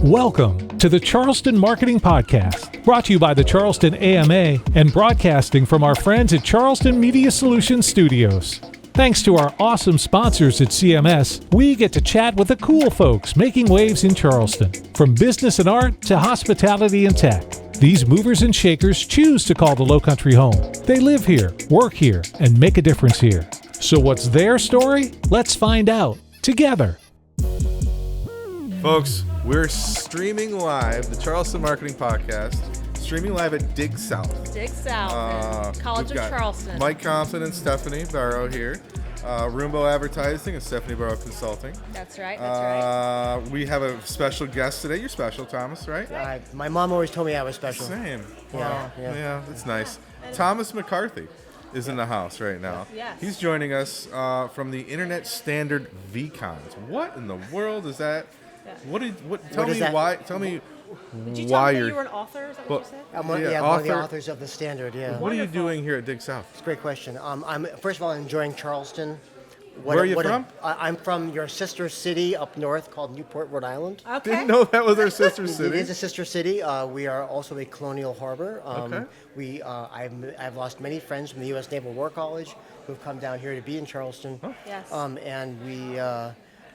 Welcome to the Charleston Marketing Podcast, brought to you by the Charleston AMA and broadcasting from our friends at Charleston Media Solutions Studios. Thanks to our awesome sponsors at CMS, we get to chat with the cool folks making waves in Charleston. From business and art to hospitality and tech, these movers and shakers choose to call the Lowcountry home. They live here, work here, and make a difference here. So what's their story? Let's find out together. Folks, we're streaming live, the Charleston Marketing Podcast, streaming live at Dig South. Dig South, College of Charleston. Mike Compton and Stephanie Barrow here. Roombo Advertising and Stephanie Barrow Consulting. That's right. We have a special guest today. You're special, Thomas, right? My mom always told me I was special. Same. Yeah, Yeah, that's nice. Thomas McCarthy is in the house right now. Yes. He's joining us from the Internet Standard VCons. What in the world is that? Yeah. Tell me why. Tell me Did you why tell me you're. that you were an author? Is that what you said? I'm one of the authors of the Standard, yeah. What are you doing here at Dig South? It's a great question. I'm first of all enjoying Charleston. Where are you from? I'm from your sister city up north called Newport, Rhode Island. Okay. Didn't know that was our sister It city. is a sister city. We are also a colonial harbor. Okay. I've lost many friends from the U.S. Naval War College who've come down here to be in Charleston. Oh. Yes. And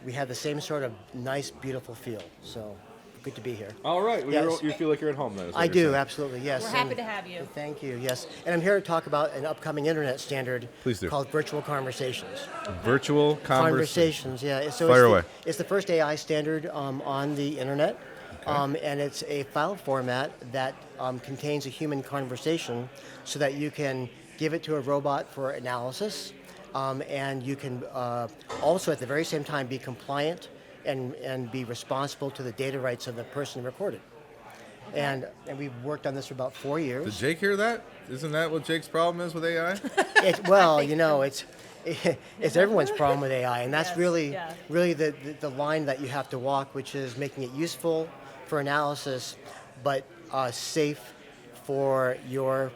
we have the same sort of nice, beautiful feel. So good to be here. All right. Well, Yes. you feel like you're at home then. Is what I you're do, saying. absolutely, yes. We're happy And to have you. Thank you, yes. And I'm here to talk about an upcoming internet standard Please do. called Virtual Conversations. Virtual conversations. Yeah. So Fire away. It's the first AI standard on the internet, and it's a file format that contains a human conversation so that you can give it to a robot for analysis, and you can also at the very same time be compliant and be responsible to the data rights of the person recorded. And we've worked on this for about 4 years. Did Jake hear that? Isn't that what Jake's problem is with AI? It's everyone's problem with AI, and that's Yes, really yeah. the line that you have to walk, which is making it useful for analysis, but safe for your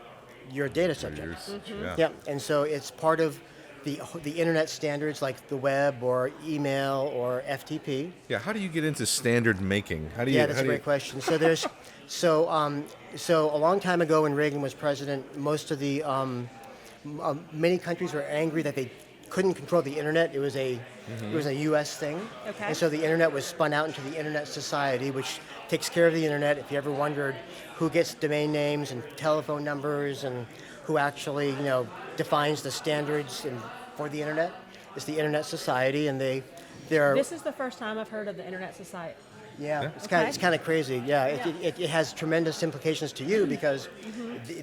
data subjects. Yeah, and so it's part of the internet standards like the web or email or FTP. Yeah. How do you get into standard making? How do you? Yeah, that's a great question. So there's so a long time ago when Reagan was president, most of the many countries were angry that they couldn't control the internet. It was a U.S. thing, Okay. and so the internet was spun out into the Internet Society, which takes care of the internet. If you ever wondered who gets domain names and telephone numbers and who actually defines the standards for the internet, it's the Internet Society, and they're This is the first time I've heard of the Internet Society. yeah, Okay. it's kind of crazy. Yeah, it has tremendous implications to you because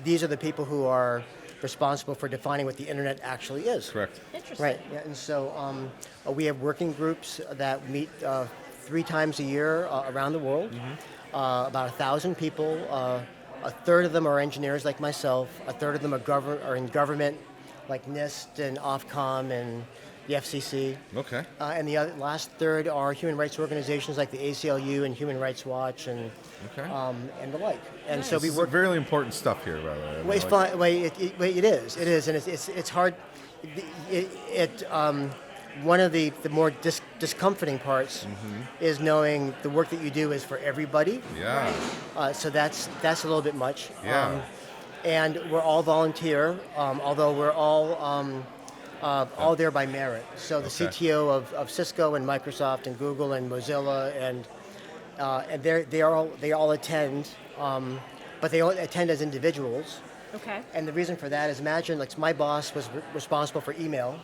these are the people who are responsible for defining what the internet actually is. Correct. Interesting. Right. Yeah, and so we have working groups that meet 3 times a year around the world. About 1,000 people. A third of them are engineers like myself. A third of them are in government, like NIST and Ofcom and the FCC. Okay. And the last third are human rights organizations like the ACLU and Human Rights Watch and the like. And so we This is work. really important stuff here, by the way. Well, it's fine. Well, it is, and it's hard. One of the more discomforting parts is knowing the work that you do is for everybody. Yeah. So that's a little bit much. Yeah. And we're all volunteer, although we're all there by merit. So the CTO of Cisco and Microsoft and Google and Mozilla and they all attend, but they all attend as individuals. Okay. And the reason for that is imagine, like my boss was responsible for email.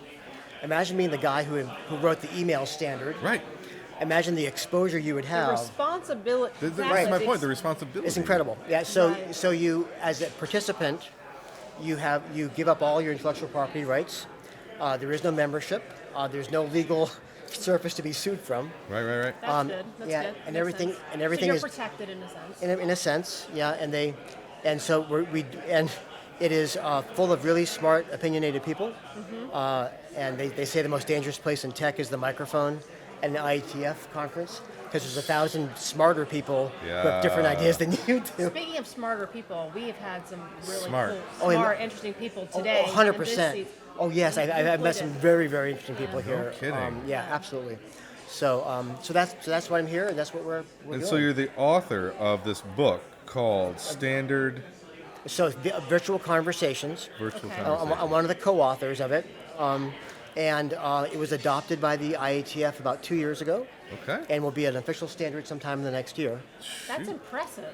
Imagine being the guy who wrote the email standard. Right. Imagine the exposure you would The have. responsibility. That's my point. The responsibility. It's incredible. Yeah. So Right. so you, as a participant, you give up all your intellectual property rights. There is no membership. There's no legal surface to be sued from. Right. That's good. That's yeah, good. and Makes everything- sense. and everything so is- you're protected in a sense. In a sense, yeah. And so and it is full of really smart, opinionated people. And they say the most dangerous place in tech is the microphone and the IETF conference because there's 1,000 smarter people who have different ideas than you do. Speaking of smarter people, we have had some really Smart. cool, smart, interesting people today. 100%. in this Oh yes, I've met some very, very interesting people here. kidding. Yeah, absolutely. So that's why I'm here, and that's what we're And doing. so you're the author of this book called Standard So virtual conversations. Virtual Okay. Conversation. I'm one of the co-authors of it, and it was adopted by the IETF about 2 years ago, Okay. and will be an official standard sometime in the next year. That's impressive.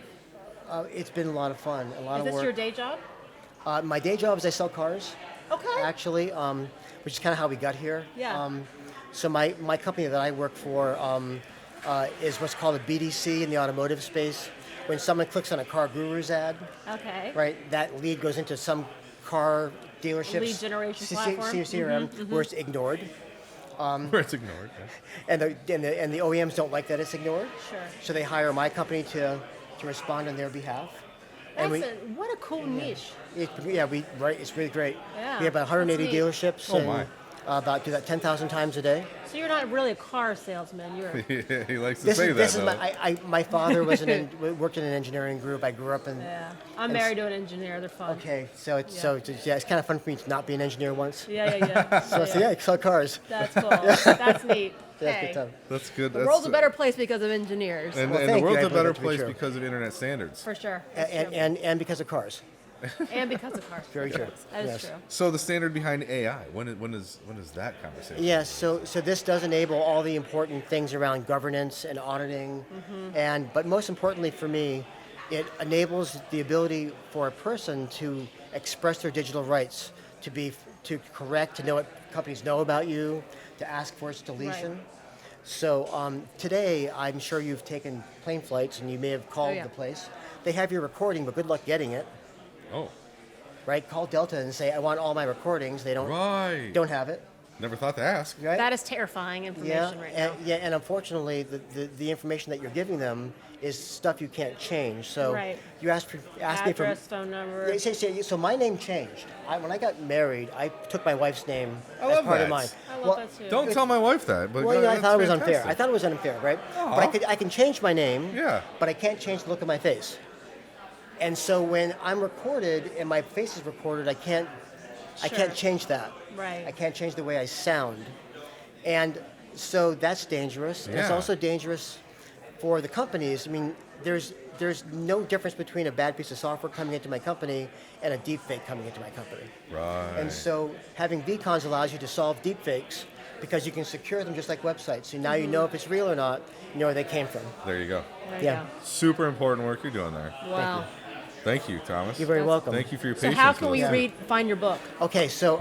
It's been a lot of fun, a lot Is of this work. your day job? My day job is I sell cars, Okay. actually, which is kind of how we got here. Yeah. So my company that I work for is what's called a BDC in the automotive space. When someone clicks on a Car Guru's ad, Okay. right, that lead goes into some car dealership's Lead generation platform. CRM where it's ignored. Where it's ignored. Yeah. And the OEMs don't like that it's ignored. Sure. So they hire my company to respond on their behalf. And What a cool niche. it's really great. Yeah, We have about 180 that's neat. dealerships. Oh, and, my. about do that 10,000 times a day. So you're not really a car salesman. You're He likes to This say is, that, this is though. my father was worked in an engineering group. I grew up in. yeah. I'm And married to an engineer. They're fun. Okay, so it's Yeah. it's kind of fun for me to not be an engineer once. Yeah. So I sell cars. That's cool. That's neat. That's Hey, good time. That's good. the world's a better place because of engineers. And, Well, and the thank you. world's I a believe better that to be place true. because of internet standards. For sure. That's true. And because of cars. And because of cars. Very true. That is Yes. true. So the standard behind AI. When is that conversation? Yes, so this does enable all the important things around governance and auditing, but most importantly for me, it enables the ability for a person to express their digital rights, to correct, to know what companies know about you, to ask for its deletion. Right. So today, I'm sure you've taken plane flights and you may have called yeah. the place. They have your recording, but good luck getting it. Oh, Right? Call Delta and say, I want all my recordings. They don't have it. Never thought to ask. Right? That is terrifying information right now. And unfortunately, the information that you're giving them is stuff you can't change. So Right. you ask me for. Address, phone number. So my name changed. When I got married, I took my wife's name I as love part of that. mine. I love that too. Don't tell my wife that. But Well, I that's thought it was unfair. fantastic. I thought it was unfair, right? Aw. But I can change my name. Yeah. But I can't change the look of my face. And so when I'm recorded and my face is recorded, I can't Sure. change that. Right. I can't change the way I sound. And so that's dangerous. And it's Yeah. also dangerous for the companies. I mean, there's no difference between a bad piece of software coming into my company and a deep fake coming into my company. Right. And so having vCons allows you to solve deep fakes because you can secure them just like websites. So now you know if it's real or not, you know where they came from. There you go. There Yeah. you Super important work you're doing there. go. Wow. Thank you, Thomas. You're very welcome. Thank you for your So patience. how can with we us. find your book? Okay, so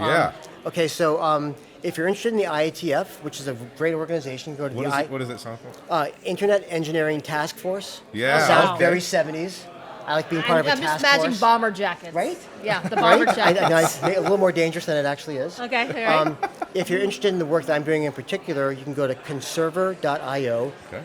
if you're interested in the IETF, which is a great organization, go to What the is it? What does that sound for? Internet Engineering Task Force. Yeah. Sounds Wow. very 70s. I like being part of a I'm just task imagining force. bomber jackets. Right? Yeah, the bomber Right? jackets. A little more dangerous than it actually is. Okay, all right. If you're interested in the work that I'm doing in particular, you can go to conserver.io. Okay.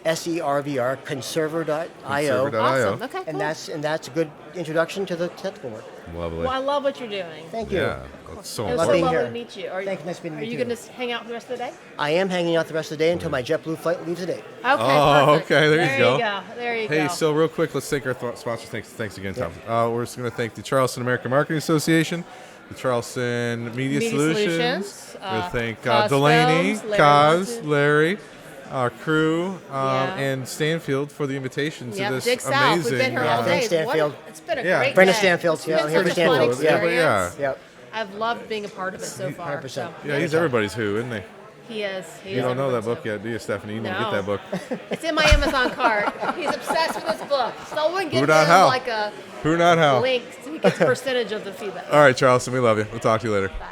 CONSERVR, conserver.io. Conserver.io. Awesome. Okay, cool. And that's a good introduction to the technical work. Lovely. Well, I love what you're doing. Thank you. Yeah, that's so It was Love so being lovely here. to meet you. Are, Thank you, nice meeting are you you too. going to hang out for the rest of the day? I am hanging out the rest of the day until my JetBlue flight leaves today. Okay, Oh, perfect. okay, there you go. There you go. Hey, so real quick, let's thank our sponsors. Thanks again, Tom. We're just going to thank the Charleston American Marketing Association, the Charleston Media Solutions. We're going to thank Cos Delaney, Films, Larry Kaz, Wilson. Larry, our crew, Yeah. and Stanfield for the invitation to Yep, this Dig South. amazing. We've been here all Yeah, day. thanks, Stanfield. It's been a Yeah. great Brenda day. Stanfield, It's yeah, been I'm here such for a fun Stanfield, yeah. experience. Yeah. Yep. I've loved being a part of it so far. 100%. So. Yeah, he's everybody's who, isn't he? He is. He You is don't know that everyone's book who. yet, do you, Stephanie? You need to No. get that book. It's in my Amazon cart. He's obsessed with this book. Someone Who gives not him how? like a Who not how? link so he gets a percentage of the feedback. All right, Charleston, we love you. We'll talk to you later. Bye.